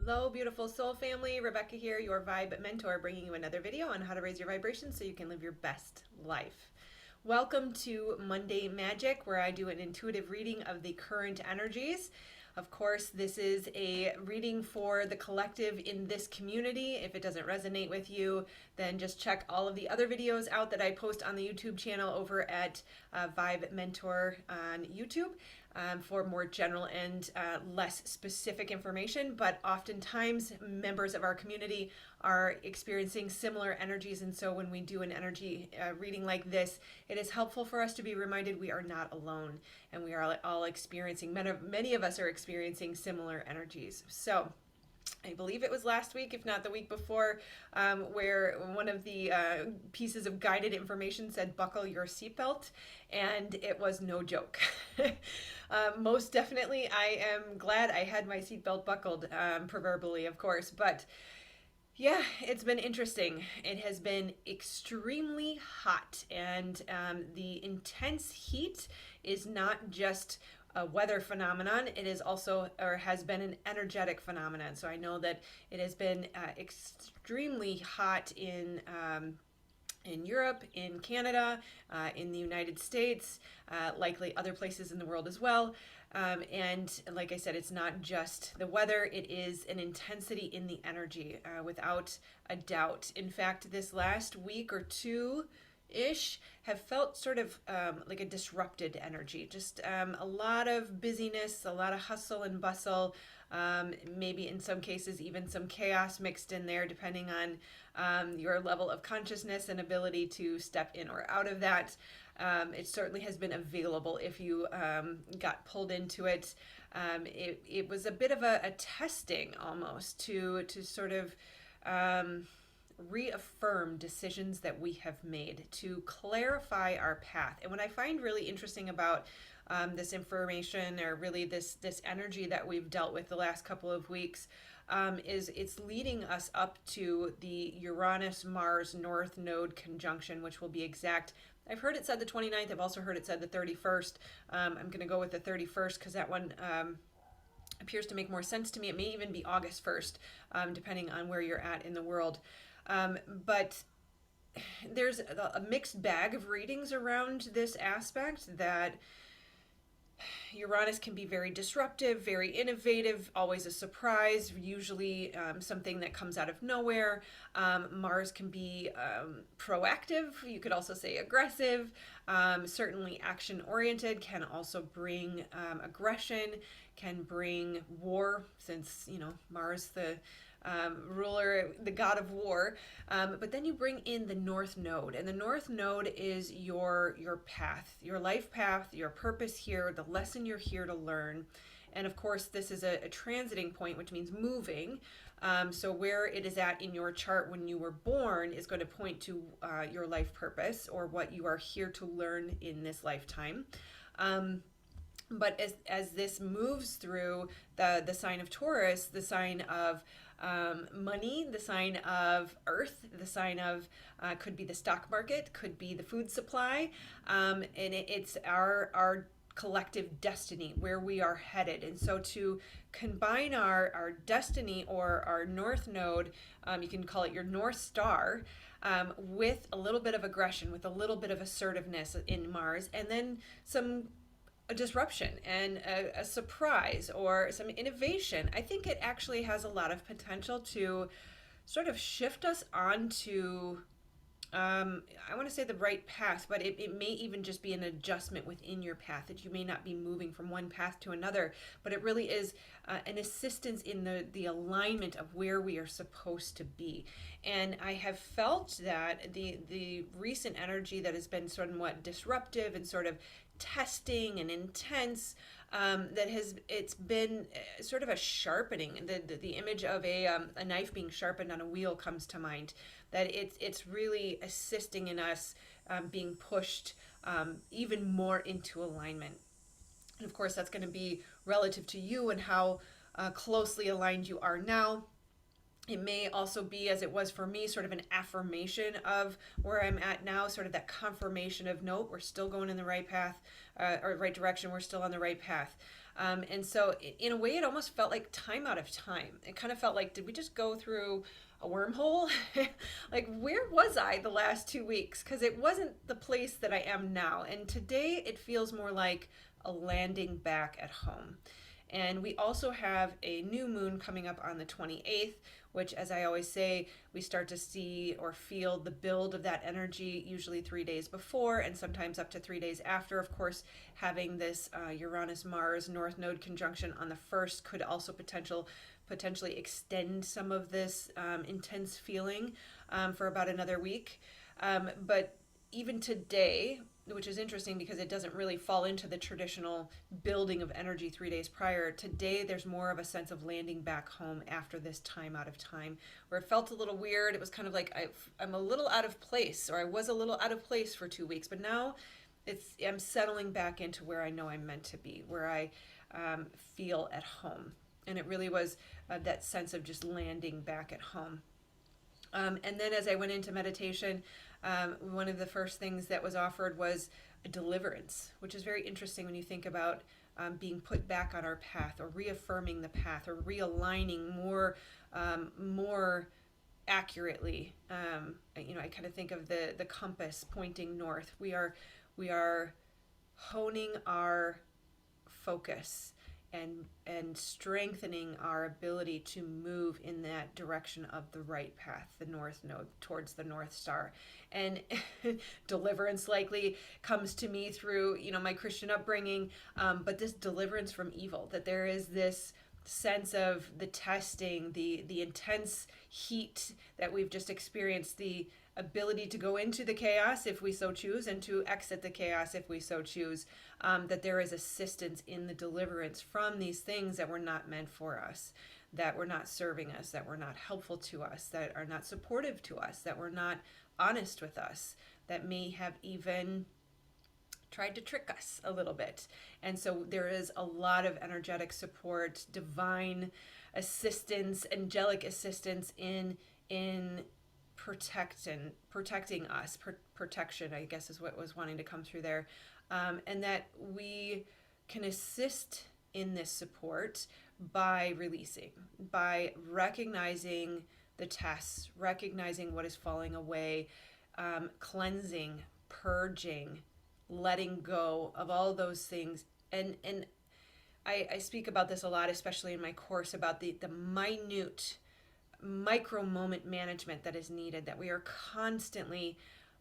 Hello, beautiful soul family. Rebecca here, your vibe mentor, bringing you another video on how to raise your vibration so you can live your best life. Welcome to Monday Magic, where I do an intuitive reading of the current energies. Of course, this is a reading for the collective in this community. If it doesn't resonate with you, then just check all of the other videos out that I post on the YouTube channel over at Vibe Mentor on YouTube for more general and less specific information. But oftentimes, members of our community are experiencing similar energies, and so when we do an energy reading like this, it is helpful for us to be reminded we are not alone, and we are all experiencing, many of us are experiencing similar energies. So I believe it was last week, if not the week before, where one of the pieces of guided information said, buckle your seatbelt, and it was no joke. Most definitely, I am glad I had my seatbelt buckled, proverbially, of course, but yeah, it's been interesting. It has been extremely hot, and the intense heat is not just a weather phenomenon. It is also, or has been, an energetic phenomenon. So I know that it has been extremely hot in Europe, in Canada, in the United States, likely other places in the world as well. And like I said, it's not just the weather, it is an intensity in the energy, without a doubt. In fact, this last week or two ish have felt sort of like a disrupted energy, just a lot of busyness, a lot of hustle and bustle, maybe in some cases even some chaos mixed in there, depending on your level of consciousness and ability to step in or out of that. It certainly has been available if you got pulled into it. It was a bit of a testing almost to sort of reaffirm decisions that we have made, to clarify our path. And what I find really interesting about this information, or really this energy that we've dealt with the last couple of weeks, is it's leading us up to the Uranus-Mars North Node conjunction, which will be exact. I've heard it said the 29th. I've also heard it said the 31st. I'm going to go with the 31st because that one appears to make more sense to me. It may even be August 1st, depending on where you're at in the world. But there's a mixed bag of readings around this aspect, that Uranus can be very disruptive, very innovative, always a surprise, usually something that comes out of nowhere. Mars can be proactive, you could also say aggressive, certainly action-oriented, can also bring aggression, can bring war, since, you know, Mars, the ruler, the god of war. But then you bring in the North Node, and the North Node is your path, your life path, your purpose here, the lesson you're here to learn. And of course, this is a transiting point, which means moving. So where it is at in your chart when you were born is going to point to your life purpose, or what you are here to learn in this lifetime. But as this moves through the sign of Taurus, the sign of money, the sign of earth, the sign of could be the stock market, could be the food supply, and it's our collective destiny, where we are headed. And so to combine our destiny, or our North Node, you can call it your North Star, with a little bit of aggression, with a little bit of assertiveness in Mars, and then a disruption and a surprise or some innovation, I think it actually has a lot of potential to sort of shift us onto, I want to say the right path, but it may even just be an adjustment within your path, that you may not be moving from one path to another, but it really is an assistance in the alignment of where we are supposed to be. And I have felt that the recent energy that has been somewhat disruptive and sort of testing and intense, it's been sort of a sharpening. The image of a knife being sharpened on a wheel comes to mind, that it's really assisting in us being pushed even more into alignment. And of course, that's going to be relative to you and how closely aligned you are now. It may also be, as it was for me, sort of an affirmation of where I'm at now, sort of that confirmation of, no, we're still going in the right path, or right direction, we're still on the right path. And so, in a way, it almost felt like time out of time. It kind of felt like, did we just go through a wormhole? Like, where was I the last 2 weeks? Because it wasn't the place that I am now. And today, it feels more like a landing back at home. And we also have a new moon coming up on the 28th, which, as I always say, we start to see or feel the build of that energy usually 3 days before and sometimes up to 3 days after. Of course, having this Uranus Mars North Node conjunction on the 1st could also potentially extend some of this intense feeling for about another week. But even today, which is interesting because it doesn't really fall into the traditional building of energy 3 days prior. Today, there's more of a sense of landing back home after this time out of time, where it felt a little weird. It was kind of like I'm a little out of place, or I was a little out of place for 2 weeks, but now I'm settling back into where I know I'm meant to be, where I feel at home. And it really was that sense of just landing back at home. And then as I went into meditation, one of the first things that was offered was a deliverance, which is very interesting when you think about being put back on our path, or reaffirming the path, or realigning more accurately. I kind of think of the compass pointing north. We are honing our focus and strengthening our ability to move in that direction of the right path, the north node, towards the North Star. And deliverance likely comes to me through my Christian upbringing, but this deliverance from evil, that there is this sense of the testing, the intense heat that we've just experienced, the ability to go into the chaos if we so choose, and to exit the chaos if we so choose, that there is assistance in the deliverance from these things that were not meant for us, that were not serving us, that were not helpful to us, that are not supportive to us, that were not honest with us, that may have even tried to trick us a little bit. And so there is a lot of energetic support, divine assistance, angelic assistance in protecting us. Protection, I guess, is what was wanting to come through there. And that we can assist in this support by releasing, by recognizing the tests, recognizing what is falling away, cleansing, purging, letting go of all those things. And I speak about this a lot, especially in my course, about the minute micro moment management that is needed, that we are constantly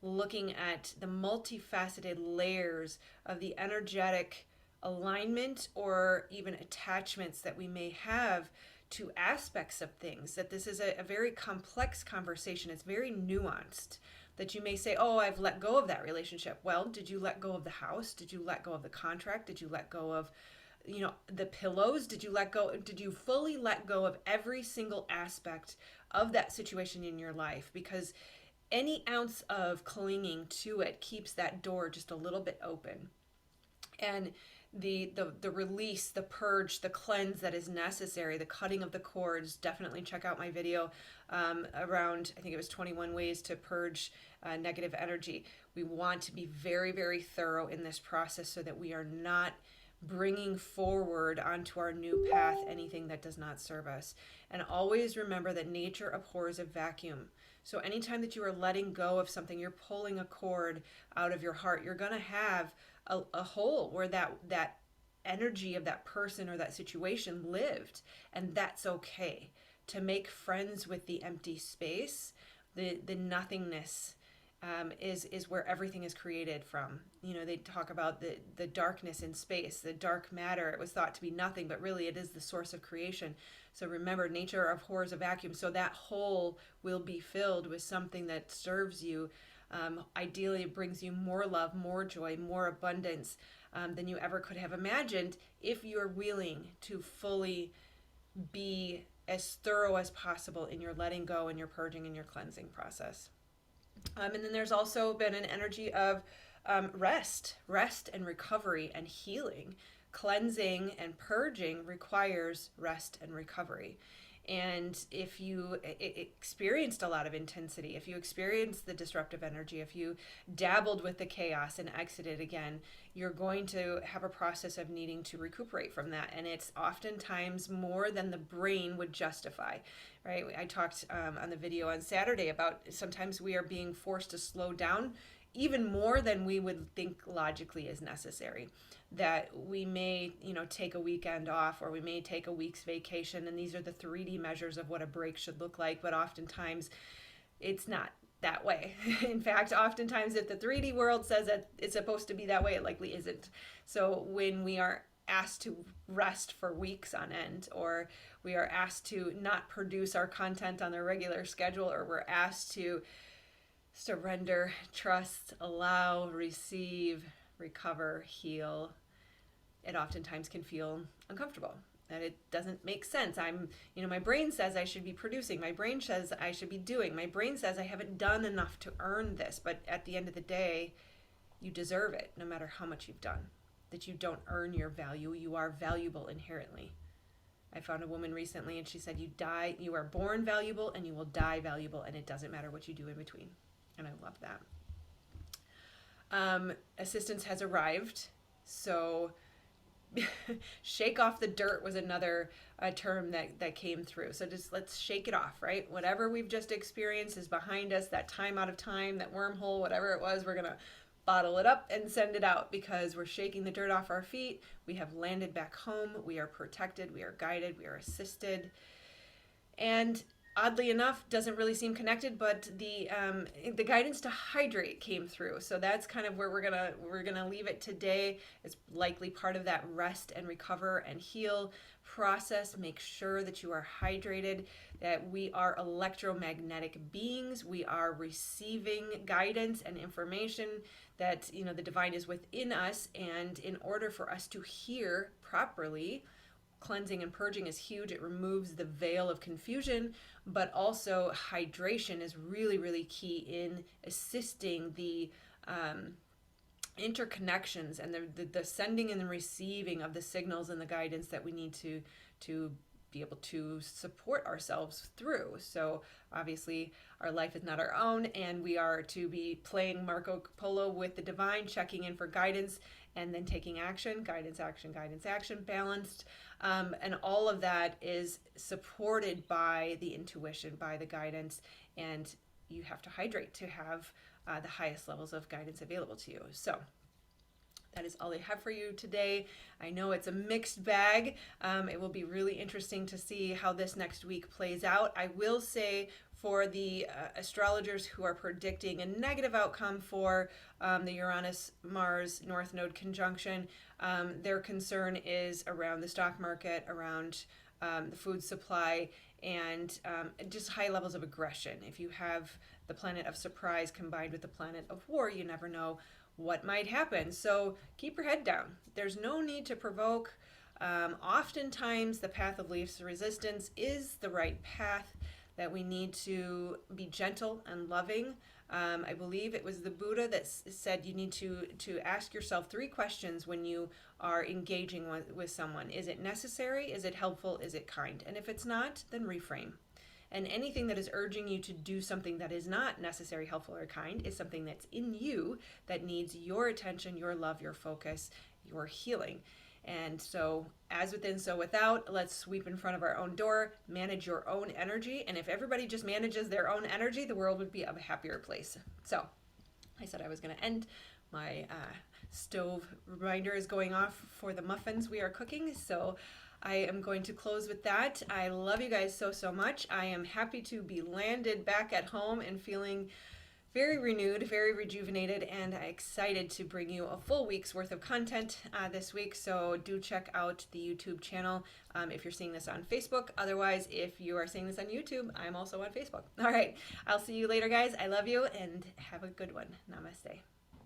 looking at the multifaceted layers of the energetic alignment or even attachments that we may have to aspects of things, that this is a very complex conversation. It's very nuanced, that you may say, oh, I've let go of that relationship. Well, did you let go of the house? Did you let go of the contract? Did you let go of the pillows? Did you fully let go of every single aspect of that situation in your life? Because any ounce of clinging to it keeps that door just a little bit open. And the release, the purge, the cleanse that is necessary, the cutting of the cords. Definitely check out my video around, I think it was 21 ways to purge negative energy. We want to be very, very thorough in this process so that we are not bringing forward onto our new path anything that does not serve us. And always remember that nature abhors a vacuum. So anytime that you are letting go of something, you're pulling a cord out of your heart, you're going to have a hole where that energy of that person or that situation lived. And that's okay. To make friends with the empty space, the nothingness, is where everything is created from. They talk about the darkness in space, the dark matter. It was thought to be nothing, but really it is the source of creation. So remember, nature abhors a vacuum. So that hole will be filled with something that serves you. Ideally, it brings you more love, more joy, more abundance than you ever could have imagined, if you're willing to fully be as thorough as possible in your letting go and your purging and your cleansing process. And then there's also been an energy of rest and recovery and healing. Cleansing and purging requires rest and recovery. And if you experienced a lot of intensity, if you experienced the disruptive energy, if you dabbled with the chaos and exited again, you're going to have a process of needing to recuperate from that. And it's oftentimes more than the brain would justify, right? I talked on the video on Saturday about sometimes we are being forced to slow down even more than we would think logically is necessary. That we may, take a weekend off, or we may take a week's vacation, and these are the 3D measures of what a break should look like, but oftentimes it's not that way. In fact, oftentimes if the 3D world says that it's supposed to be that way, it likely isn't. So when we are asked to rest for weeks on end, or we are asked to not produce our content on the regular schedule, or we're asked to surrender, trust, allow, receive, recover, heal, it oftentimes can feel uncomfortable. And it doesn't make sense. My brain says I should be producing. My brain says I should be doing. My brain says I haven't done enough to earn this. But at the end of the day, you deserve it no matter how much you've done. That you don't earn your value. You are valuable inherently. I found a woman recently and she said, you are born valuable and you will die valuable, and it doesn't matter what you do in between. And I love that. Assistance has arrived. So shake off the dirt was another term that came through. So just let's shake it off, right? Whatever we've just experienced is behind us, that time out of time, that wormhole, whatever it was, we're going to bottle it up and send it out because we're shaking the dirt off our feet. We have landed back home. We are protected. We are guided. We are assisted. And oddly enough, doesn't really seem connected, but the guidance to hydrate came through. So that's kind of where we're gonna leave it today. It's likely part of that rest and recover and heal process. Make sure that you are hydrated, that we are electromagnetic beings. We are receiving guidance and information, that the divine is within us, and in order for us to hear properly, cleansing and purging is huge. It removes the veil of confusion, but also hydration is really, really key in assisting the interconnections and the sending and the receiving of the signals and the guidance that we need to be able to support ourselves through. So obviously our life is not our own, and we are to be playing Marco Polo with the divine, checking in for guidance and then taking action, guidance, action, balanced. And all of that is supported by the intuition, by the guidance, and you have to hydrate to have the highest levels of guidance available to you. So that is all I have for you today. I know it's a mixed bag. It will be really interesting to see how this next week plays out. I will say, for the astrologers who are predicting a negative outcome for the Uranus-Mars North Node conjunction, their concern is around the stock market, around the food supply, and just high levels of aggression. If you have the planet of surprise combined with the planet of war, you never know what might happen. So keep your head down. There's no need to provoke. Oftentimes the path of least resistance is the right path, that we need to be gentle and loving. I believe it was the Buddha that said you need to ask yourself 3 questions when you are engaging with someone. Is it necessary? Is it helpful? Is it kind? And if it's not, then reframe. And anything that is urging you to do something that is not necessary, helpful, or kind is something that's in you that needs your attention, your love, your focus, your healing. And so, as within, so without, let's sweep in front of our own door, manage your own energy. And if everybody just manages their own energy, the world would be a happier place. So, I said I was going to end. My stove reminder is going off for the muffins we are cooking. So, I am going to close with that. I love you guys so, so much. I am happy to be landed back at home and feeling very renewed, very rejuvenated, and excited to bring you a full week's worth of content this week. So do check out the YouTube channel if you're seeing this on Facebook. Otherwise, if you are seeing this on YouTube, I'm also on Facebook. All right, I'll see you later, guys. I love you, and have a good one. Namaste.